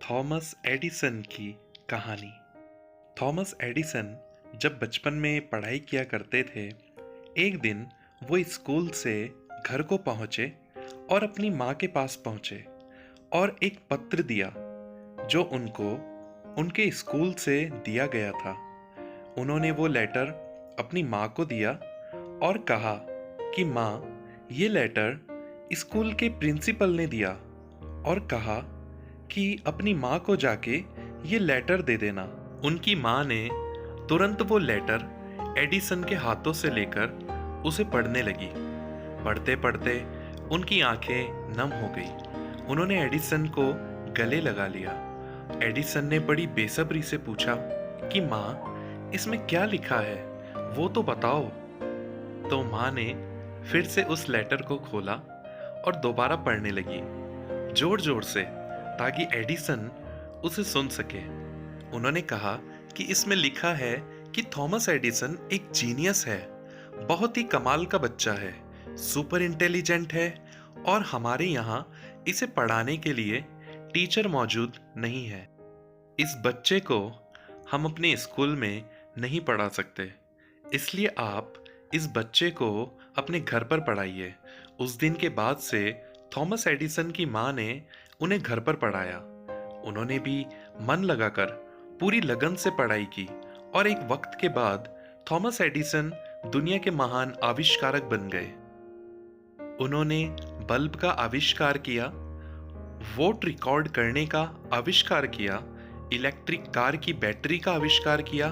Thomas Edison की कहानी। Thomas Edison जब बचपन में पढ़ाई किया करते थे, एक दिन वो स्कूल से घर को पहुंचे और अपनी माँ के पास पहुंचे और एक पत्र दिया जो उनको उनके स्कूल से दिया गया था। उन्होंने वो लेटर अपनी माँ को दिया और कहा कि माँ, ये लेटर स्कूल के प्रिंसिपल ने दिया और कहा कि अपनी माँ को जाके ये लेटर दे देना। उनकी माँ ने तुरंत वो लेटर एडिसन के हाथों से लेकर उसे पढ़ने लगी। पढ़ते पढ़ते उनकी आंखें नम हो गई। उन्होंने एडिसन को गले लगा लिया। एडिसन ने बड़ी बेसब्री से पूछा कि माँ, इसमें क्या लिखा है, वो तो बताओ। तो माँ ने फिर से उस लेटर को खोला और दोबारा पढ़ने लगी, जोर जोर से, ताकि एडिसन उसे सुन सके। उन्होंने कहा कि इसमें लिखा है कि थॉमस एडिसन एक जीनियस है, बहुत ही कमाल का बच्चा है, सुपर इंटेलिजेंट है और हमारे यहाँ इसे पढ़ाने के लिए टीचर मौजूद नहीं है। इस बच्चे को हम अपने स्कूल में नहीं पढ़ा सकते, इसलिए आप इस बच्चे को अपने घर पर पढ़ाइए। उस दिन के बाद से थॉमस एडिसन की माँ ने उन्हें घर पर पढ़ाया। उन्होंने भी मन लगाकर पूरी लगन से पढ़ाई की और एक वक्त के बाद थॉमस एडिसन दुनिया के महान आविष्कारक बन गए। उन्होंने बल्ब का आविष्कार किया, वोट रिकॉर्ड करने का आविष्कार किया, इलेक्ट्रिक कार की बैटरी का आविष्कार किया,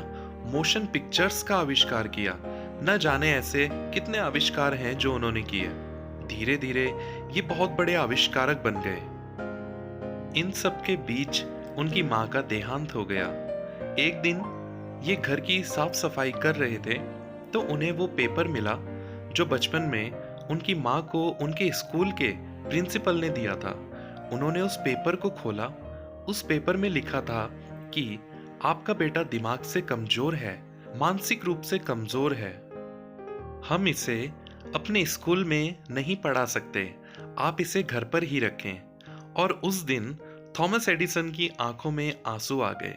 मोशन पिक्चर्स का आविष्कार किया। न जाने ऐसे कितने आविष्कार हैं जो उन्होंने किए। धीरे धीरे ये बहुत बड़े आविष्कारक बन गए। इन सब के बीच उनकी माँ का देहांत हो गया। एक दिन ये घर की साफ सफाई कर रहे थे तो उन्हें वो पेपर मिला जो बचपन में उनकी माँ को उनके स्कूल के प्रिंसिपल ने दिया था। उन्होंने उस पेपर को खोला। उस पेपर में लिखा था कि आपका बेटा दिमाग से कमजोर है, मानसिक रूप से कमजोर है, हम इसे अपने स्कूल में नहीं पढ़ा सकते, आप इसे घर पर ही रखें। और उस दिन थॉमस एडिसन की आंखों में आंसू आ गए।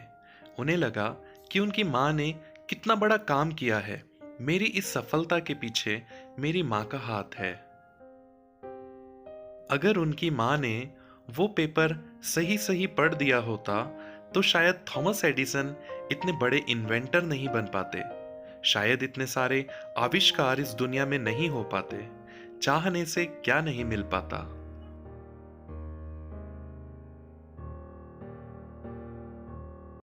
उन्हें लगा कि उनकी माँ ने कितना बड़ा काम किया है। मेरी इस सफलता के पीछे मेरी माँ का हाथ है। अगर उनकी माँ ने वो पेपर सही सही पढ़ दिया होता तो शायद थॉमस एडिसन इतने बड़े इन्वेंटर नहीं बन पाते, शायद इतने सारे आविष्कार इस दुनिया में नहीं हो पाते। चाहने से क्या नहीं मिल पाता।